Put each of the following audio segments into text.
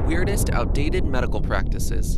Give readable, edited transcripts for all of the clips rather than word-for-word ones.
Weirdest outdated medical practices.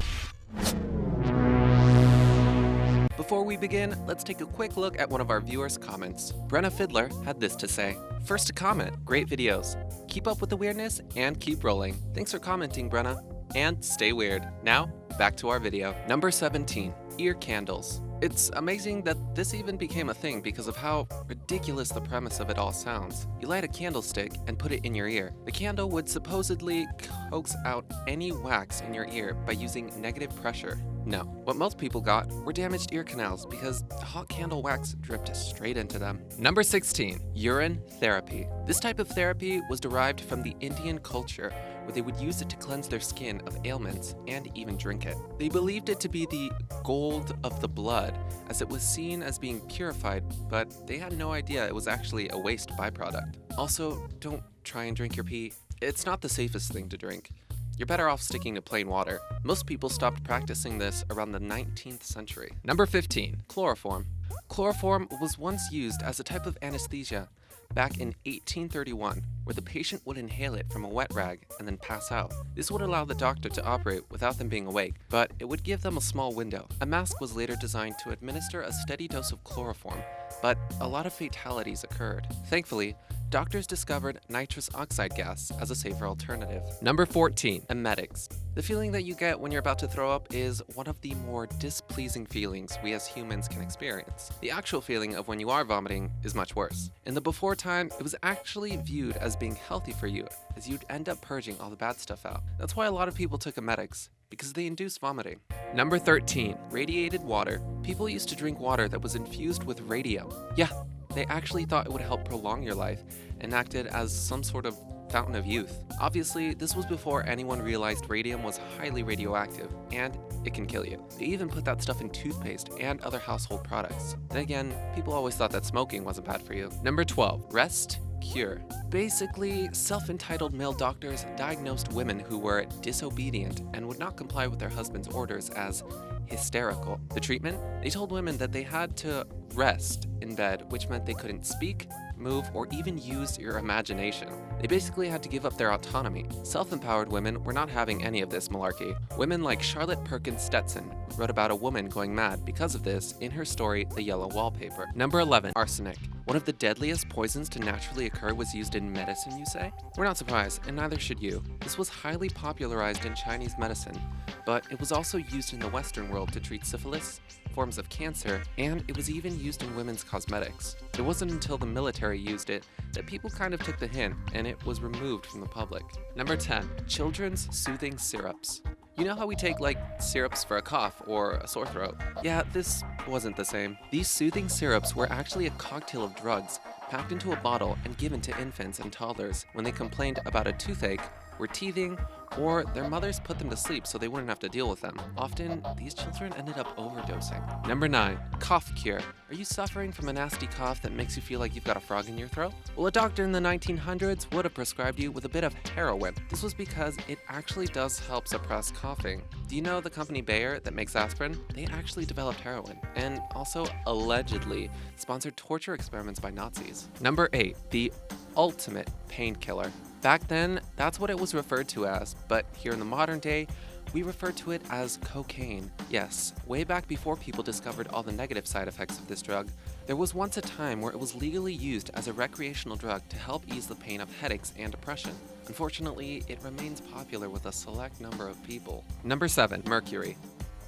Before we begin, let's take a quick look at one of our viewers' comments. Brenna Fiddler had this to say. First to comment, great videos. Keep up with the weirdness and keep rolling. Thanks for commenting, Brenna. And stay weird. Now, back to our video. Number 17, ear candles. It's amazing that this even became a thing because of how ridiculous the premise of it all sounds. You light a candlestick and put it in your ear. The candle would supposedly coax out any wax in your ear by using negative pressure. No, what most people got were damaged ear canals because hot candle wax dripped straight into them. Number 16, urine therapy. This type of therapy was derived from the Indian culture, where they would use it to cleanse their skin of ailments and even drink it. They believed it to be the gold of the blood, as it was seen as being purified, but they had no idea it was actually a waste byproduct. Also, don't try and drink your pee. It's not the safest thing to drink. You're better off sticking to plain water. Most people stopped practicing this around the 19th century. Number 15, chloroform. Chloroform was once used as a type of anesthesia back in 1831, where the patient would inhale it from a wet rag and then pass out. This would allow the doctor to operate without them being awake, but it would give them a small window. A mask was later designed to administer a steady dose of chloroform, but a lot of fatalities occurred. Thankfully, doctors discovered nitrous oxide gas as a safer alternative. Number 14, emetics. The feeling that you get when you're about to throw up is one of the more displeasing feelings we as humans can experience. The actual feeling of when you are vomiting is much worse. In the before time, it was actually viewed as being healthy for you, as you'd end up purging all the bad stuff out. That's why a lot of people took emetics, because they induce vomiting. Number 13, radiated water. People used to drink water that was infused with radium. Yeah, they actually thought it would help prolong your life and acted as some sort of fountain of youth. Obviously, this was before anyone realized radium was highly radioactive and it can kill you. They even put that stuff in toothpaste and other household products. Then again, people always thought that smoking wasn't bad for you. Number 12, rest cure. Basically, self-entitled male doctors diagnosed women who were disobedient and would not comply with their husband's orders as hysterical. The treatment? They told women that they had to rest in bed, which meant they couldn't speak, move, or even use your imagination. They basically had to give up their autonomy. Self-empowered women were not having any of this malarkey. Women like Charlotte Perkins Stetson wrote about a woman going mad because of this in her story, The Yellow Wallpaper. Number 11, arsenic. One of the deadliest poisons to naturally occur was used in medicine, you say? We're not surprised, and neither should you. This was highly popularized in Chinese medicine, but it was also used in the Western world to treat syphilis, forms of cancer, and it was even used in women's cosmetics. It wasn't until the military used it that people kind of took the hint, and it was removed from the public. Number 10, children's soothing syrups. You know how we take like syrups for a cough or a sore throat? Yeah, this wasn't the same. These soothing syrups were actually a cocktail of drugs packed into a bottle and given to infants and toddlers when they complained about a toothache, were teething, or their mothers put them to sleep so they wouldn't have to deal with them. Often, these children ended up overdosing. Number 9, cough cure. Are you suffering from a nasty cough that makes you feel like you've got a frog in your throat? Well, a doctor in the 1900s would have prescribed you with a bit of heroin. This was because it actually does help suppress coughing. Do you know the company Bayer that makes aspirin? They actually developed heroin, and also allegedly sponsored torture experiments by Nazis. Number 8, the ultimate painkiller. Back then, that's what it was referred to as, but here in the modern day, we refer to it as cocaine. Yes, way back before people discovered all the negative side effects of this drug, there was once a time where it was legally used as a recreational drug to help ease the pain of headaches and depression. Unfortunately, it remains popular with a select number of people. Number 7, mercury.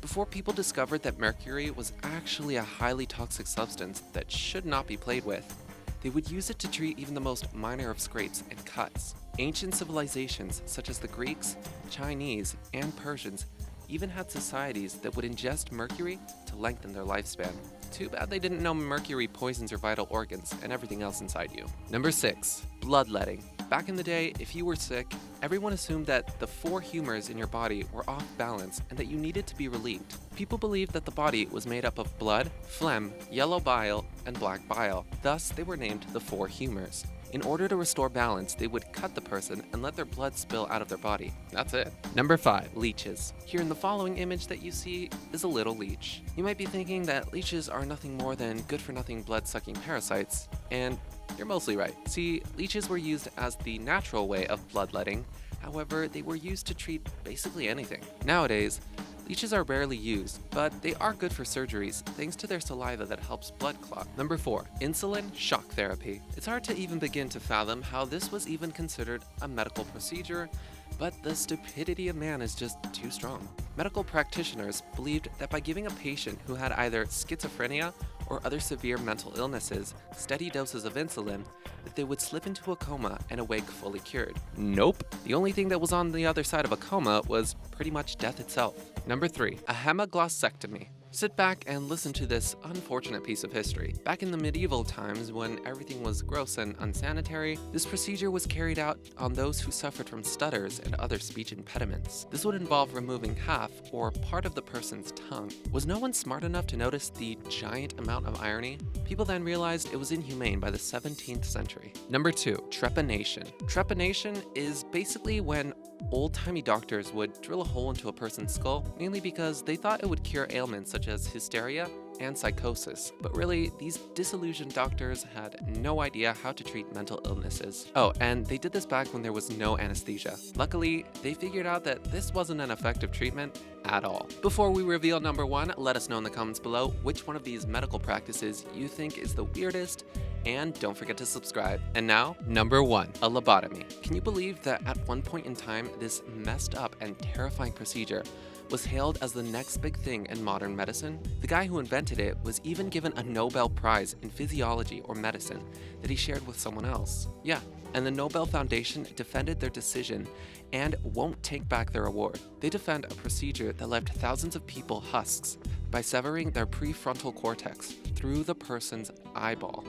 Before people discovered that mercury was actually a highly toxic substance that should not be played with, they would use it to treat even the most minor of scrapes and cuts. Ancient civilizations such as the Greeks, Chinese, and Persians even had societies that would ingest mercury to lengthen their lifespan. Too bad they didn't know mercury poisons your vital organs and everything else inside you. Number 6, bloodletting. Back in the day, if you were sick, everyone assumed that the 4 humors in your body were off balance and that you needed to be relieved. People believed that the body was made up of blood, phlegm, yellow bile, and black bile. Thus, they were named the 4 humors. In order to restore balance, they would cut the person and let their blood spill out of their body. That's it. Number 5, leeches. Here in the following image that you see is a little leech. You might be thinking that leeches are nothing more than good-for-nothing blood-sucking parasites, and you're mostly right. See, leeches were used as the natural way of bloodletting However, they were used to treat basically anything. Nowadays, leeches are rarely used, but they are good for surgeries thanks to their saliva that helps blood clot. Number 4. Insulin shock therapy. It's hard to even begin to fathom how this was even considered a medical procedure, but the stupidity of man is just too strong. Medical practitioners believed that by giving a patient who had either schizophrenia or other severe mental illnesses steady doses of insulin, that they would slip into a coma and awake fully cured. Nope. The only thing that was on the other side of a coma was pretty much death itself. Number 3. A hemiglossectomy. Sit back and listen to this unfortunate piece of history. Back in the medieval times, when everything was gross and unsanitary, this procedure was carried out on those who suffered from stutters and other speech impediments. This would involve removing half or part of the person's tongue. Was no one smart enough to notice the giant amount of irony? People then realized it was inhumane by the 17th century. Number 2. Trepanation. Trepanation is basically when old-timey doctors would drill a hole into a person's skull, mainly because they thought it would cure ailments such as hysteria and psychosis. But really, these disillusioned doctors had no idea how to treat mental illnesses. Oh, and they did this back when there was no anesthesia. Luckily, they figured out that this wasn't an effective treatment at all. Before we reveal number 1, let us know in the comments below which one of these medical practices you think is the weirdest, and don't forget to subscribe. And now, number 1, a lobotomy. Can you believe that at one point in time, this messed up and terrifying procedure was hailed as the next big thing in modern medicine? The guy who invented it was even given a Nobel Prize in physiology or medicine that he shared with someone else. Yeah, and the Nobel Foundation defended their decision and won't take back their award. They defend a procedure that left thousands of people husks by severing their prefrontal cortex through the person's eyeball.